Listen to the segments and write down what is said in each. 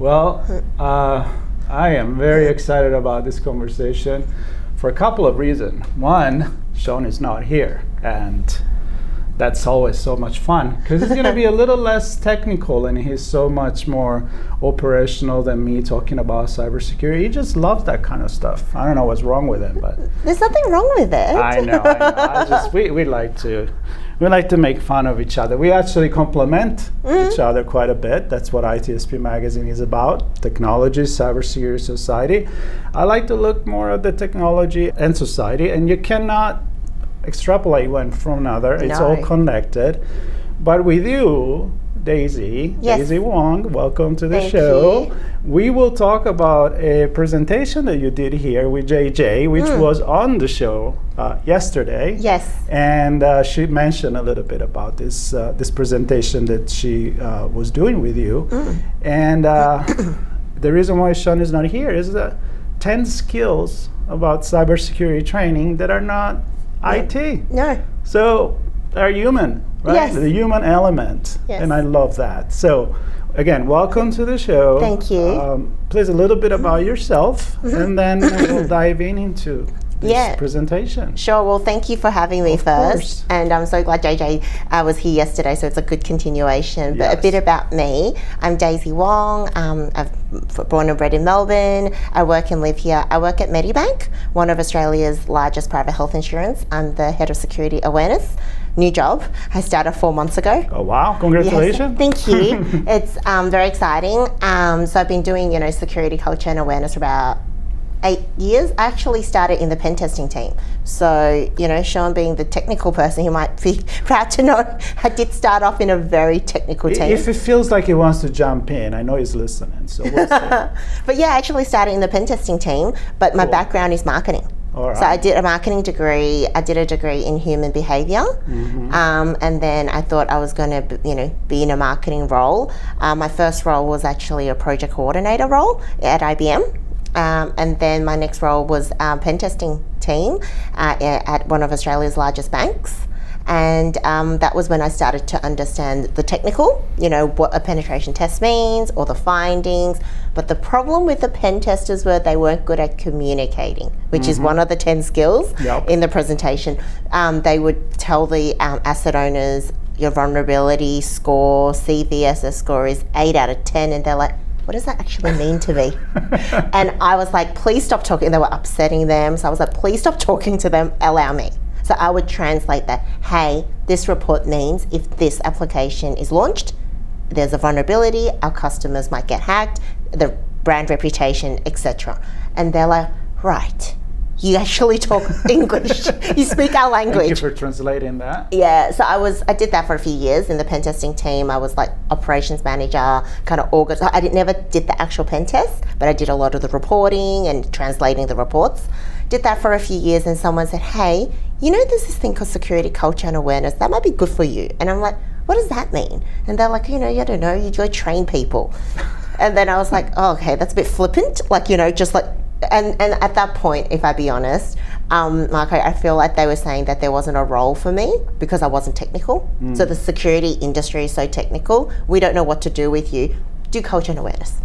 Well, I am very excited about this conversation for a couple of reasons. One, Sean is not here, and that's always so much fun because it's going to be a little less technical, and he's so much more operational than me talking about cybersecurity. He just loves that kind of stuff. I don't know what's wrong with him, but there's nothing wrong with it. I know. We like to make fun of each other. We actually complement each other quite a bit. That's what ITSPmagazine is about: technology, cybersecurity, society. I like to look more at the technology and society, and you cannot extrapolate one from another. It's all connected. But with you, Daisy, yes. Daisy Wong, welcome to the Thank show. you. We will talk about a presentation that you did here with JJ, which was on the show yesterday. Yes. And she mentioned a little bit about this this presentation that she was doing with you. And the reason why Sean is not here is 10 skills about cybersecurity training that are not IT. No. So they're human, right? Yes. The human element. Yes. And I love that. So again, welcome to the show. Thank you. Please, a little bit about yourself, and then we'll dive into this presentation. Sure. Well, thank you for having me first. And I'm so glad JJ was here yesterday, so it's a good continuation. But a bit about me. I'm Daisy Wong. I've born and bred in Melbourne. I work and live here. I work at Medibank, one of Australia's largest private health insurance. I'm the head of security awareness. New job. I started 4 months ago. Oh wow! Congratulations. Yes, thank you. It's very exciting. So I've been doing security culture and awareness for about 8 years. I actually started in the pen testing team. So, Sean being the technical person, he might be proud to know I did start off in a very technical team. If it feels like he wants to jump in, I know he's listening, so we'll see. But yeah, I actually started in the pen testing team, but my background is marketing. All right. So I did a marketing degree. I did a degree in human behavior, and then I thought I was going to, be in a marketing role. My first role was actually a project coordinator role at IBM. And then my next role was pen testing team at one of Australia's largest banks. And that was when I started to understand the technical, what a penetration test means or the findings. But the problem with the pen testers were they weren't good at communicating, which is one of the 10 skills in the presentation. They would tell the asset owners your vulnerability score, CVSS score is 8 out of 10, and they're like, what does that actually mean to me? And I was like, please stop talking. They were upsetting them. So I was like, please stop talking to them, allow me. So I would translate that, hey, this report means if this application is launched, there's a vulnerability, our customers might get hacked, the brand reputation, etc. And they're like, right, you actually talk English. You speak our language. Thank you for translating that. Yeah, so I did that for a few years in the pen testing team. I was like operations manager, kind of organized. Never did the actual pen test, but I did a lot of the reporting and translating the reports. Did that for a few years, and someone said, hey, there's this thing called security culture and awareness. That might be good for you. And I'm like, what does that mean? And they're like, I don't know, you go train people. And then I was like, oh, okay, that's a bit flippant. just like, and at that point, if I be honest, Marco, I feel like they were saying that there wasn't a role for me because I wasn't technical. So the security industry is so technical. We don't know what to do with you. Do culture and awareness.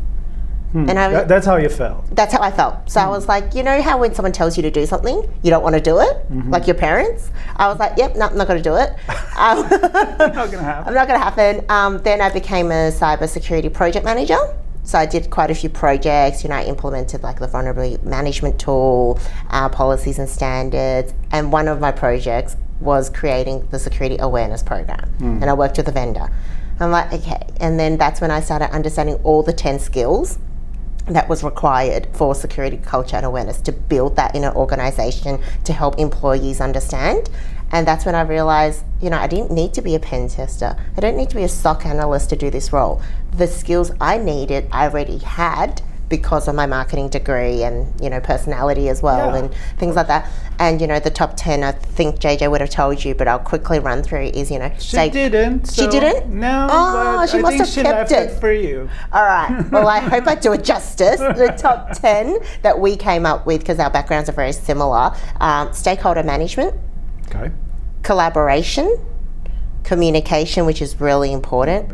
And that's how you felt. That's how I felt. So I was like, how when someone tells you to do something, you don't want to do it, like your parents? I was like, yep, no, I'm not going to do it. Not going to happen. I'm not going to happen. Then I became a cybersecurity project manager. So I did quite a few projects. I implemented like the vulnerability management tool, policies and standards. And one of my projects was creating the security awareness program. And I worked with a vendor. I'm like, okay. And then that's when I started understanding all the 10 skills that was required for security culture and awareness to build that in an organization to help employees understand. And that's when I realized, I didn't need to be a pen tester. I don't need to be a SOC analyst to do this role. The skills I needed, I already had because of my marketing degree and, personality as well and things like that. And, the top 10, I think JJ would have told you, but I'll quickly run through is, She didn't. She didn't? No, but she must have she kept left it for you. All right. Well, I hope I do it justice. The top 10 that we came up with, because our backgrounds are very similar, stakeholder management, Okay. collaboration, communication, which is really important,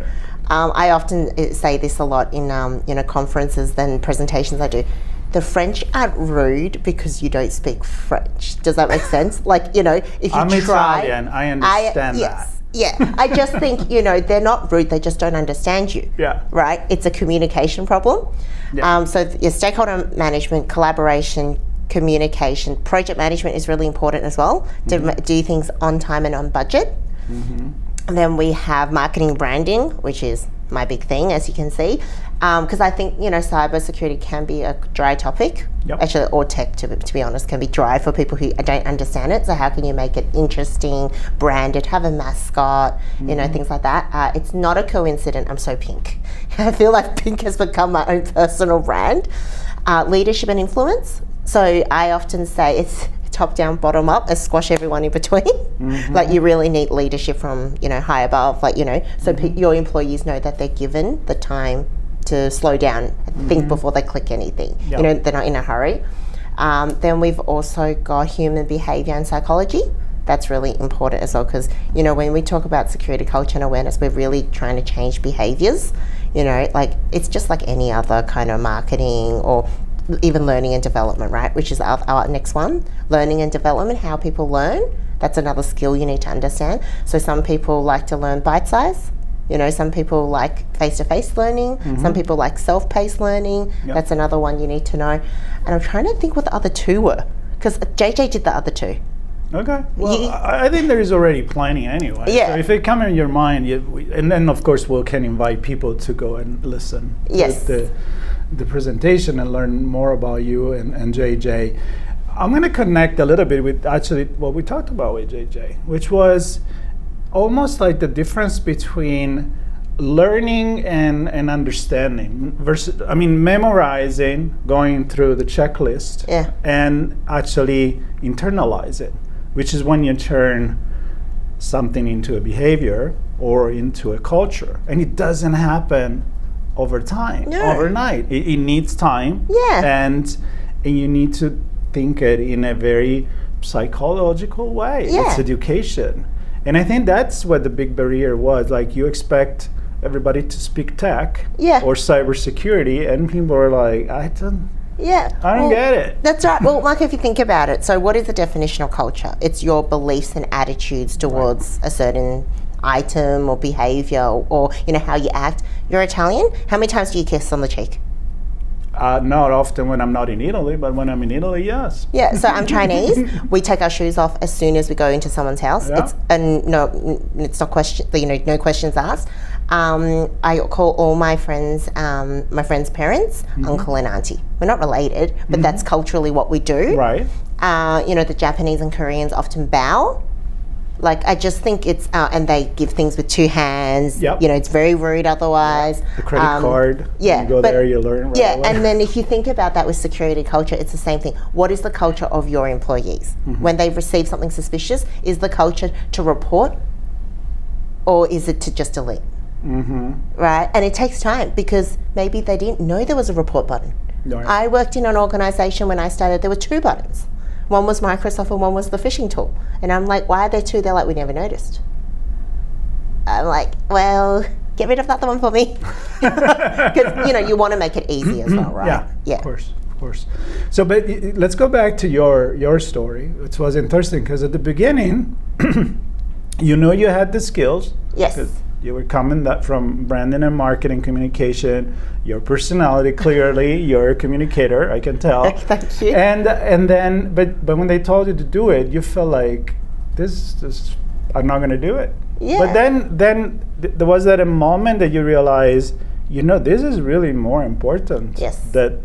I often say this a lot in conferences and presentations I do. The French aren't rude because you don't speak French. Does that make sense? Like, if you I'm try... Italian. I understand that. Yeah, I just think, they're not rude, they just don't understand you. Yeah. Right? It's a communication problem. Yeah. So your stakeholder management, collaboration, communication, project management is really important as well, to do things on time and on budget. And then we have marketing branding, which is my big thing, as you can see. Because I think, cybersecurity can be a dry topic. Yep. Actually, or tech, to be honest, can be dry for people who don't understand it. So how can you make it interesting, branded, have a mascot, things like that. It's not a coincidence I'm so pink. I feel like pink has become my own personal brand. Leadership and influence. So I often say it's top down, bottom up, and squash everyone in between. Like you really need leadership from, high above, so your employees know that they're given the time to slow down, think before they click anything. Yep. They're not in a hurry. Then we've also got human behavior and psychology. That's really important as well, because, when we talk about security culture and awareness, we're really trying to change behaviors. It's just like any other kind of marketing or even learning and development, right? Which is our next one. Learning and development, how people learn. That's another skill you need to understand. So some people like to learn bite size. Some people like face-to-face learning. Some people like self-paced learning. Yep. That's another one you need to know. And I'm trying to think what the other two were, because JJ did the other two. Okay. Well, I think there is already plenty anyway. Yeah. So if it comes in your mind, and then of course we can invite people to go and listen to the presentation and learn more about you and JJ. I'm going to connect a little bit with actually what we talked about with JJ, which was almost like the difference between learning and understanding versus, memorizing, going through the checklist, and actually internalize it, which is when you turn something into a behavior or into a culture. And it doesn't happen over time, overnight. It needs time. And you need to think it in a very psychological way. It's education. And I think that's what the big barrier was. Like, you expect everybody to speak tech or cybersecurity, and people are like, I don't get it. That's right. Well, Mark, if you think about it, so what is the definition of culture? It's your beliefs and attitudes towards a certain item or behavior, or how you act. You're Italian. How many times do you kiss on the cheek? Not often when I'm not in Italy, but when I'm in Italy, yes. Yeah, so I'm Chinese. We take our shoes off as soon as we go into someone's house. Yeah. It's not question. No questions asked. I call all my friends' parents uncle and auntie. We're not related, but that's culturally what we do. Right. The Japanese and Koreans often bow. I just think it's, and they give things with two hands. Yep. It's very rude otherwise. The credit card. Yeah. You go there, you learn right away. And then if you think about that with security culture, it's the same thing. What is the culture of your employees? When they receive something suspicious, is the culture to report, or is it to just delete? Right? And it takes time, because maybe they didn't know there was a report button. Right. I worked in an organization when I started, there were two buttons. One was Microsoft and one was the phishing tool. And I'm like, why are there two? They're like, we never noticed. I'm like, well, get rid of that one for me. Because, you want to make it easy as well, right? Yeah. Of course. So, but let's go back to your story, which was interesting, because at the beginning, you had the skills. Yes. You were coming from branding and marketing communication. Your personality, clearly, you're a communicator, I can tell. Thank you. And then, but when they told you to do it, you felt like, this I'm not going to do it. Yeah. But then there was that a moment that you realized, this is really more important. Yes. That,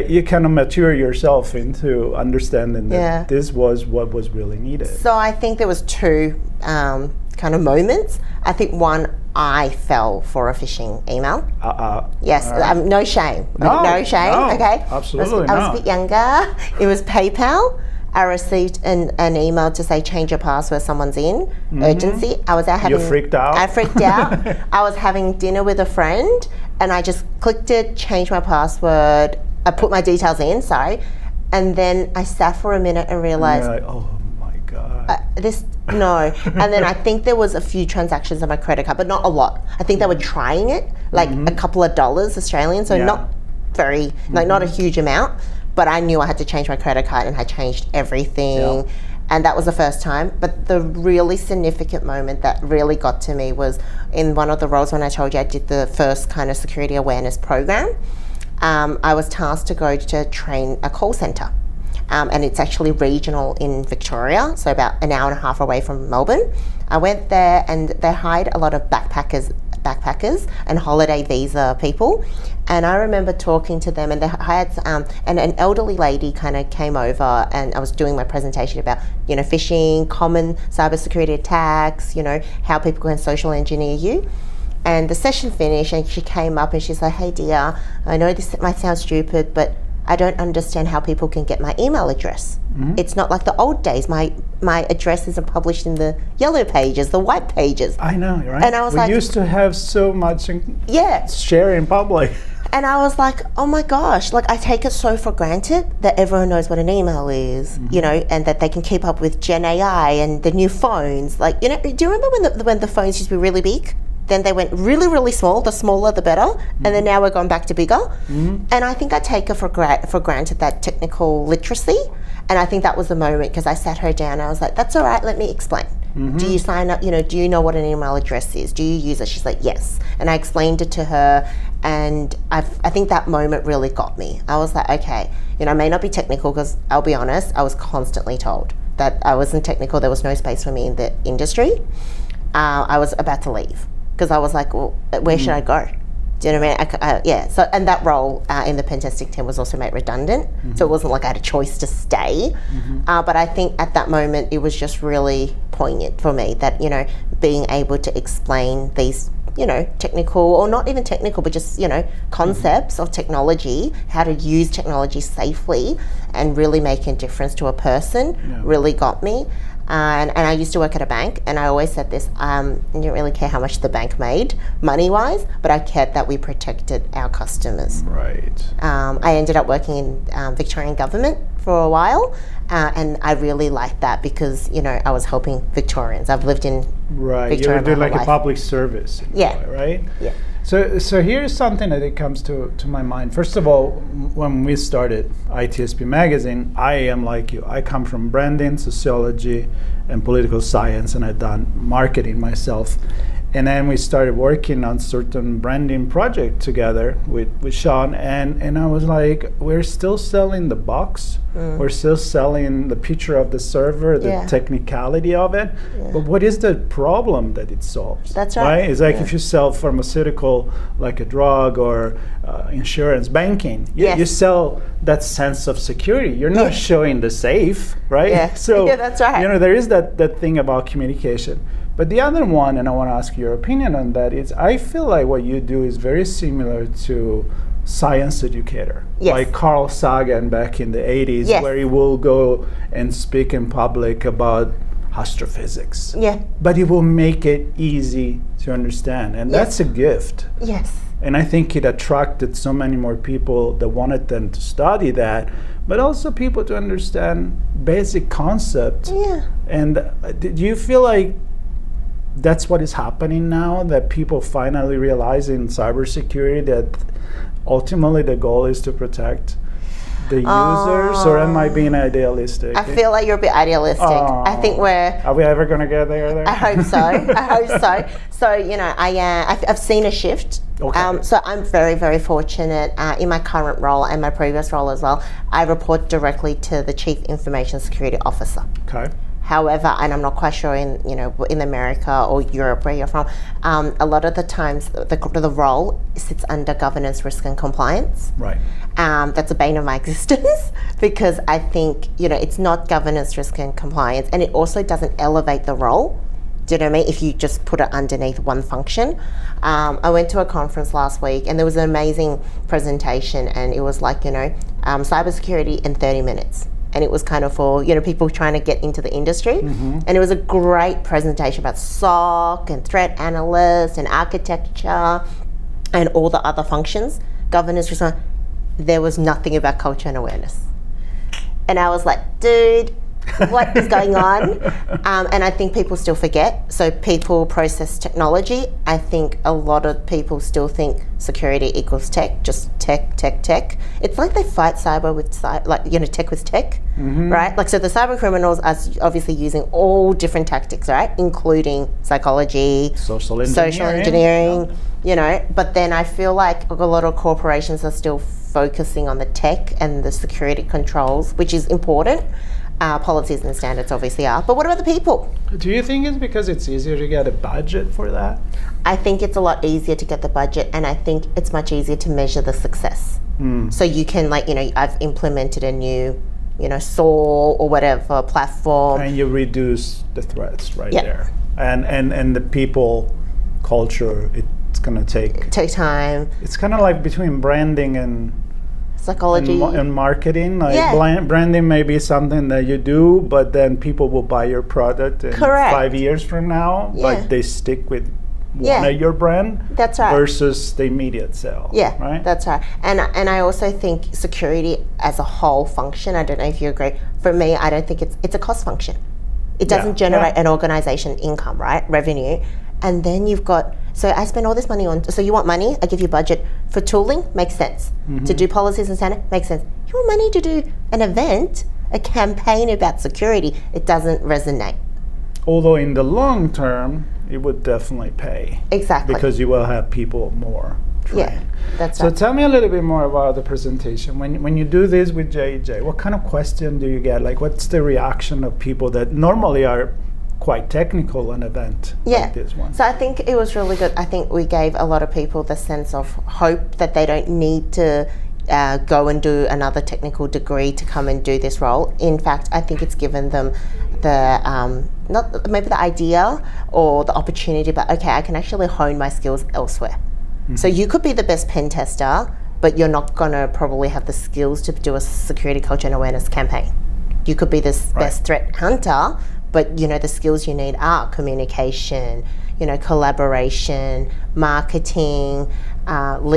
you kind of mature yourself into understanding that this was what was really needed. So I think there was two kind of moments. I think one, I fell for a phishing email. Yes, no shame. No shame. Okay. Absolutely I was a bit younger. It was PayPal. I received an email to say change your password, someone's in, urgency. I was out having... You freaked out? I freaked out. I was having dinner with a friend, and I just clicked it, changed my password, I put my details in, and then I sat for a minute and realized, like, oh my God. No. And then I think there was a few transactions on my credit card, but not a lot. I think they were trying it, like a couple of dollars Australian, so not very, like not a huge amount, but I knew I had to change my credit card and I changed everything. Yeah. And that was the first time. But the really significant moment that really got to me was in one of the roles when I told you I did the first kind of security awareness program. I was tasked to go to train a call centre. And it's actually regional in Victoria, so about an hour and a half away from Melbourne. I went there and they hired a lot of backpackers and holiday visa people. And I remember talking to them, and they hired and an elderly lady kind of came over, and I was doing my presentation about, you know, phishing, common cybersecurity attacks, you know, how people can social engineer you. And the session finished and she came up and she's like, "Hey dear, I know this might sound stupid, but I don't understand how people can get my email address. It's not like the old days. My address isn't published in the yellow pages, the white pages." I know, right? And I was we used to have so much share in public. And I was like, oh my gosh, like I take it so for granted that everyone knows what an email is, you know, and that they can keep up with Gen AI and the new phones. Like, you know, do you remember when the phones used to be really big? Then they went really, really small. The smaller, the better. And then now we're going back to bigger. And I think I take it for granted, that technical literacy. And I think that was the moment, because I sat her down and I was like, "That's all right, let me explain. Do you sign up, you know, do you know what an email address is? Do you use it?" She's like, "Yes." And I explained it to her. And I think that moment really got me. I was like, okay, you know, I may not be technical, because I'll be honest, I was constantly told that I wasn't technical. There was no space for me in the industry. I was about to leave, because I was like, well, where should I go? Do you know what I mean? Yeah. So, and that role in the pen testing team was also made redundant. So it wasn't like I had a choice to stay. But I think at that moment, it was just really poignant for me that, you know, being able to explain these, you know, technical, or not even technical, but just, you know, concepts of technology, how to use technology safely and really make a difference to a person really got me. And I used to work at a bank, and I always said this, I didn't really care how much the bank made money-wise, but I cared that we protected our customers. Right. I ended up working in Victorian government for a while, and I really liked that because, you know, I was helping Victorians. I've lived in Victoria. You were doing like a public service. Yeah. Right? Yeah. So here's something that it comes to my mind. First of all, when we started ITSPmagazine, I am like you. I come from branding, sociology, and political science, and I've done marketing myself. And then we started working on certain branding project together with Sean, and I was like, we're still selling the box, we're still selling the picture of the server, the technicality of it, but what is the problem that it solves? That's right. It's like if you sell pharmaceutical, like a drug, or insurance, banking, you sell that sense of security. You're not showing the safe, right? Yeah. So that's right. You know, there is that thing about communication. But the other one, and I want to ask your opinion on that, is I feel like what you do is very similar to science educator. Like Carl Sagan back in the 80s, where he will go and speak in public about astrophysics. Yeah. But he will make it easy to understand. And that's a gift. Yes. And I think it attracted so many more people that wanted them to study that, but also people to understand basic concepts. Yeah. And do you feel like that's what is happening now, that people finally realize in cybersecurity that ultimately the goal is to protect the users, or am I being idealistic? I feel like you're a bit idealistic. I think Are we ever going to get there? I hope so. I hope so. So, you know, I've seen a shift. Okay. So I'm very, very fortunate in my current role and my previous role as well. I report directly to the Chief Information Security Officer. Okay. However, and I'm not quite sure in America or Europe where you're from, a lot of the times the role sits under governance, risk and compliance. Right. That's a bane of my existence because I think, it's not governance, risk and compliance, and it also doesn't elevate the role. Do you know what I mean? If you just put it underneath one function. I went to a conference last week and there was an amazing presentation, and it was like, cybersecurity in 30 minutes. And it was kind of for, people trying to get into the industry. Mm-hmm. And it was a great presentation about SOC and threat analysts and architecture and all the other functions. Governance, there was nothing about culture and awareness. And I was like, dude, what is going on. And I think people still forget. So people, process, technology. I think a lot of people still think security equals tech, just tech. It's like they fight cyber with tech with tech, right? Like, so the cyber criminals are obviously using all different tactics, right? Including psychology, social engineering, but then I feel like a lot of corporations are still focusing on the tech and the security controls, which is important. Policies and standards obviously are, but what about the people? Do you think it's because it's easier to get a budget for that? I think it's a lot easier to get the budget, and I think it's much easier to measure the success. So you can, I've implemented a new, SOAR or whatever platform. And you reduce the threats there. And the people culture, it's going to take time. It's kind of like between branding and psychology and marketing. Branding may be something that you do, but then people will buy your product in 5 years from now, but they stick with one of your brand. That's right. Versus the immediate sale. Yeah, right? That's right. And I also think security as a whole function, I don't know if you agree, for me, I don't think it's a cost function. It doesn't generate an organization income, right? Revenue. And then you've got, so I spend all this money on, so you want money, I give you budget for tooling, makes sense. To do policies and standards, makes sense. You want money to do an event, a campaign about security, it doesn't resonate. Although in the long term, it would definitely pay. Exactly. Because you will have people more trained. Yeah, that's right. So tell me a little bit more about the presentation. When you do this with JJ, what kind of question do you get? Like, what's the reaction of people that normally are quite technical an event like this one? So I think it was really good. I think we gave a lot of people the sense of hope that they don't need to go and do another technical degree to come and do this role. In fact, I think it's given them the not maybe the idea or the opportunity, but okay, I can actually hone my skills elsewhere. So you could be the best pen tester, but you're not going to probably have the skills to do a security culture and awareness campaign. You could be this best threat hunter, but the skills you need are communication, collaboration, marketing,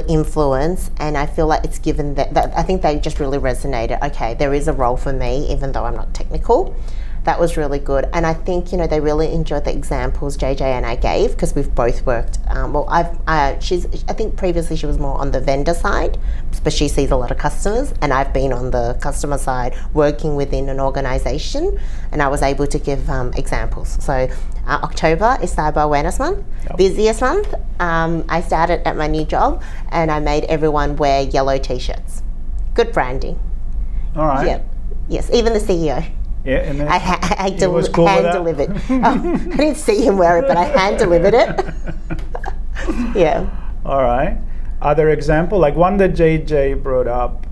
influence, and I feel like it's given that I think they just really resonated. Okay, there is a role for me, even though I'm not technical. That was really good, and I think they really enjoyed the examples JJ and I gave, because we've both worked. I think previously she was more on the vendor side, but she sees a lot of customers, and I've been on the customer side working within an organisation, and I was able to give examples. So October is Cyber Awareness Month, busiest month. I started at my new job, and I made everyone wear yellow T-shirts. Good branding. All right. Yep. Yes, even the CEO. Yeah, and I hand delivered. I didn't see him wear it, but I hand delivered it. Yeah. All right. Other example, like one that JJ brought up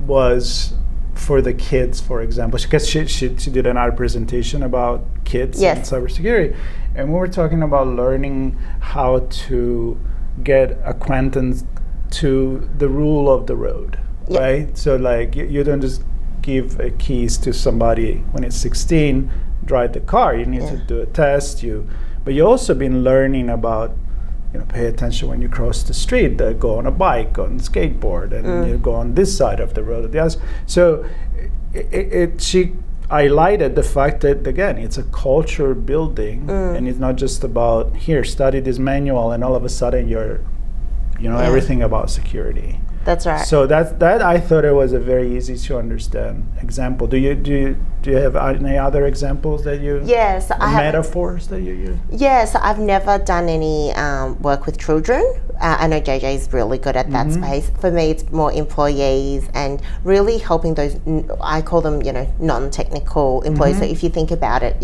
was for the kids, for example, because she did another presentation about kids and cybersecurity, and we were talking about learning how to get acquaintance to the rule of the road, right? So like you don't just give keys to somebody when it's 16, drive the car. You need to do a test. But you also been learning about, pay attention when you cross the street. Go on a bike, go on a skateboard, and you go on this side of the road or the other. So she highlighted the fact that again, it's a culture building, and it's not just about here, study this manual, and all of a sudden you're, everything about security. That's right. So that I thought it was a very easy to understand example. Do you have any other examples that you? Yes, metaphors that you use. Yes, I've never done any work with children. I know JJ is really good at that space. For me, it's more employees and really helping those. I call them, non-technical employees. So if you think about it,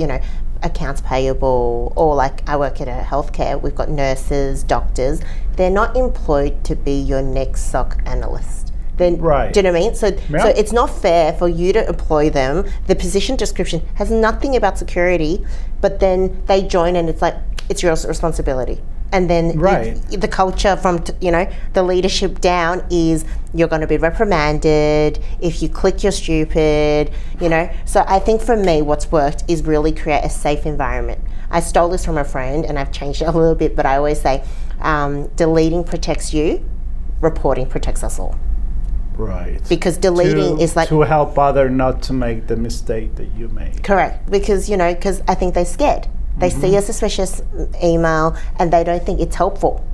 accounts payable, or like I work at a healthcare, we've got nurses, doctors. They're not employed to be your next SOC analyst. Then, right. Do you know what I mean? So it's not fair for you to employ them. The position description has nothing about security, but then they join and it's like, it's your responsibility. And then the culture from, the leadership down is you're going to be reprimanded. If you click, you're stupid, So I think for me, what's worked is really create a safe environment. I stole this from a friend and I've changed it a little bit, but I always say, deleting protects you, reporting protects us all. Right. Because deleting is like... to help other not to make the mistake that you made. Correct. Because, because I think they're scared. They see a suspicious email and they don't think it's helpful.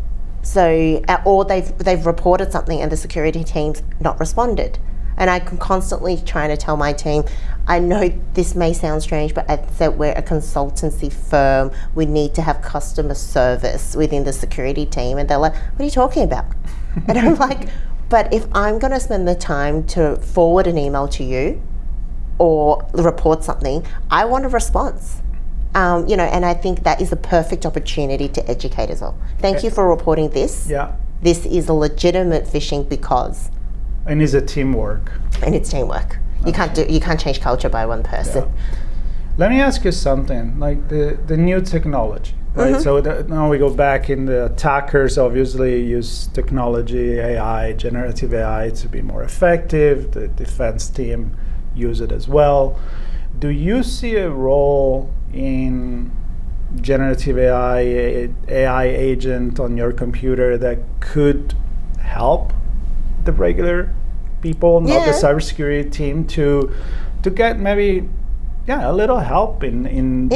So, or they've reported something and the security team's not responded. And I can constantly trying to tell my team, I know this may sound strange, but I said we're a consultancy firm. We need to have customer service within the security team. And they're like, what are you talking about? And I'm like, but if I'm going to spend the time to forward an email to you or report something, I want a response. And I think that is a perfect opportunity to educate as well. Thank you for reporting this. Yeah. This is a legitimate phishing because. And it's a teamwork. And it's teamwork. You can't change culture by one person. Yeah. Let me ask you something, like the new technology, right? So now we go back in the attackers obviously use technology, AI, generative AI to be more effective. The defense team use it as well. Do you see a role in generative AI agent on your computer that could help the regular people, not the cybersecurity team, to get maybe a little help in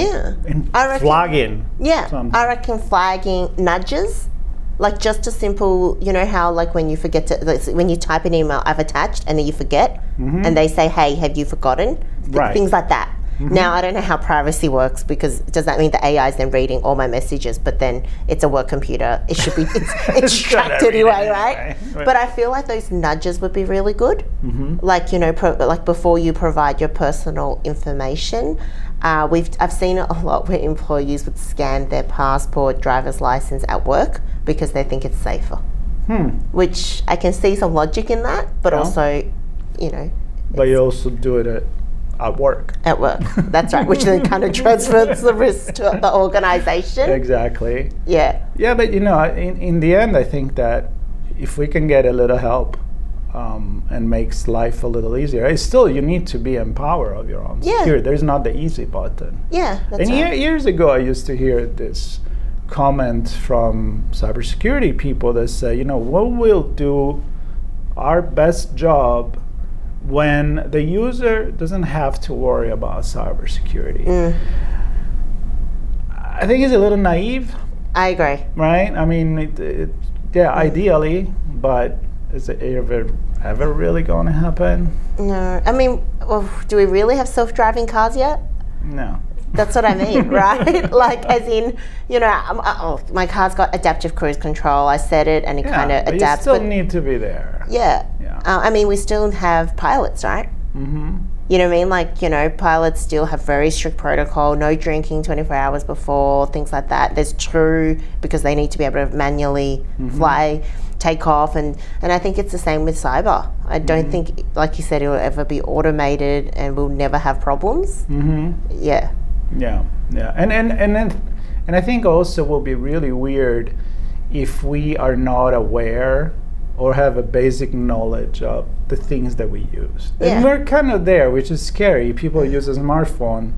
flagging? I reckon flagging nudges, like just a simple, how like when you forget when you type an email, I've attached, and then you forget, and they say, hey, have you forgotten? Things like that. Now, I don't know how privacy works, because does that mean the AI is then reading all my messages, but then it's a work computer? It should be, it's tracked anyway, right? But I feel like those nudges would be really good. Like, like before you provide your personal information, I've seen it a lot where employees would scan their passport, driver's license at work because they think it's safer. Which I can see some logic in that, but also, But you also do it at work. At work, that's right, which then kind of transfers the risk to the organization. Exactly. Yeah. Yeah, but in the end, I think that if we can get a little help and makes life a little easier, it's still, you need to be empowered of your own security. There's not the easy button. Yeah, that's right. Years ago, I used to hear this comment from cybersecurity people that say, what we'll do our best job when the user doesn't have to worry about cybersecurity. I think it's a little naive. I agree. Right? I mean, ideally, but is it ever really going to happen? No. I mean, do we really have self-driving cars yet? No. That's what I mean, right? Like, as in, my car's got adaptive cruise control. I set it and it kind of adapts. You still need to be there. Yeah. I mean, we still have pilots, right? You know what I mean? Like, pilots still have very strict protocol, no drinking 24 hours before, things like that. There's two, because they need to be able to manually fly, take off, and I think it's the same with cyber. I don't think, like you said, it will ever be automated and we'll never have problems. Yeah. And I think also will be really weird if we are not aware or have a basic knowledge of the things that we use. And we're kind of there, which is scary. People use a smartphone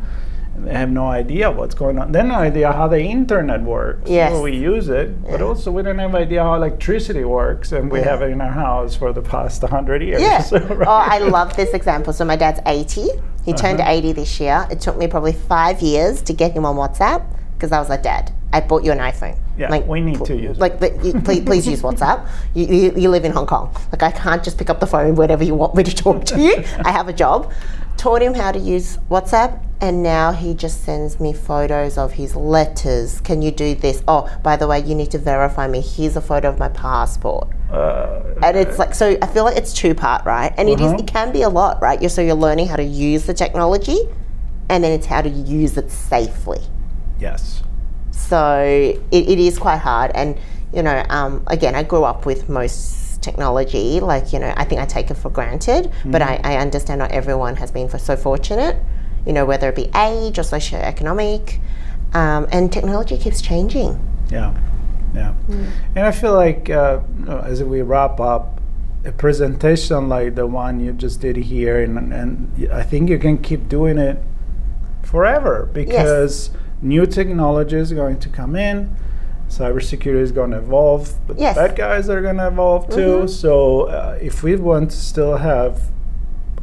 and they have no idea what's going on. They have no idea how the internet works. Well, we use it, but also we don't have idea how electricity works, and we have it in our house for the past 100 years. Right? Oh, I love this example. So my dad's 80. He turned 80 this year. It took me probably 5 years to get him on WhatsApp, because I was like, Dad, I bought you an iPhone. Yeah, like, we need to use please use WhatsApp. You live in Hong Kong. Like, I can't just pick up the phone whenever you want me to talk to you. I have a job. Taught him how to use WhatsApp, and now he just sends me photos of his letters. Can you do this? Oh, by the way, you need to verify me. Here's a photo of my passport. And it's like, so I feel like it's two-part, right? And it can be a lot, right? So you're learning how to use the technology, and then it's how to use it safely. Yes. So it is quite hard. And, again, I grew up with most technology. Like, I think I take it for granted, but I understand not everyone has been so fortunate, whether it be age or socioeconomic, and technology keeps changing. Yeah. And I feel like as we wrap up, a presentation like the one you just did here, and I think you can keep doing it forever, because new technology is going to come in, cybersecurity is going to evolve, but Yes. bad guys are going to evolve too. So if we want to still have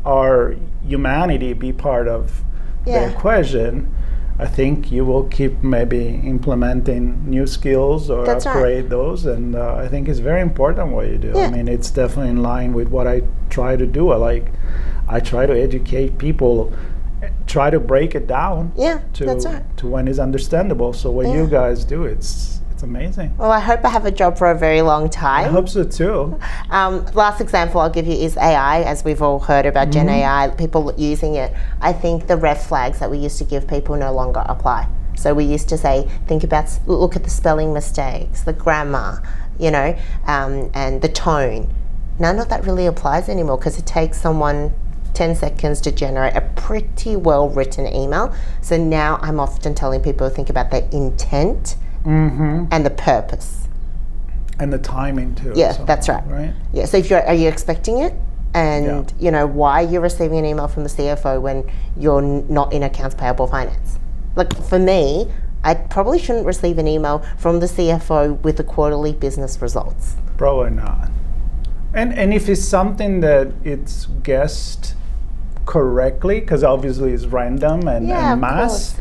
our humanity be part of the equation, I think you will keep maybe implementing new skills or That's upgrade those, and I think it's very important what you do. Yeah. I mean, it's definitely in line with what I try to do. I try to educate people, try to break it down That's right. to when it's understandable. So what you guys do, it's amazing. Well, I hope I have a job for a very long time. I hope so too. Last example I'll give you is AI, as we've all heard about Gen AI, people using it. I think the red flags that we used to give people no longer apply. So we used to say, look at the spelling mistakes, the grammar, and the tone. None of that really applies anymore because it takes someone 10 seconds to generate a pretty well written email. So now I'm often telling people to think about the intent and the purpose. And the timing too. Yeah, that's right. Right? Yeah, so are you expecting it? And why you're receiving an email from the CFO when you're not in accounts payable finance? Like for me, I probably shouldn't receive an email from the CFO with the quarterly business results. Probably not. And if it's something that it's guessed correctly, because obviously it's random and mass,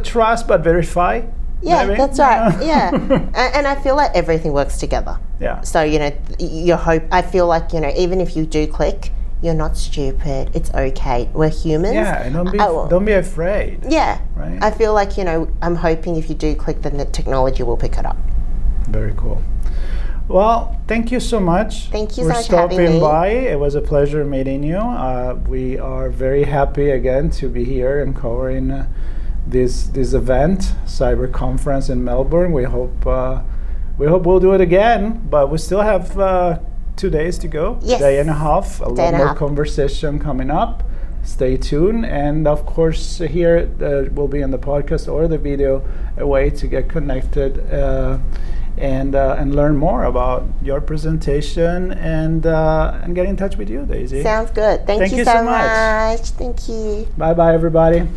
trust but verify. Yeah, maybe? that's right. Yeah, and I feel like everything works together. Yeah. So I feel like even if you do click, you're not stupid. It's okay. We're humans. Yeah, and don't be afraid. Yeah. Right. I feel like I'm hoping if you do click, then the technology will pick it up. Very cool. Well, thank you so much. Thank you for so much for having stopping me. by. It was a pleasure meeting you. We are very happy again to be here and covering this event, Cyber Conference in Melbourne. We hope we'll do it again, but we still have 2 days to go. Yes. Day and a half. A lot more half. conversation coming up. Stay tuned, and of course here will be on the podcast or the video a way to get connected and learn more about your presentation and get in touch with you, Daisy. Sounds good. Thank you so much. Thank you. Bye bye, everybody.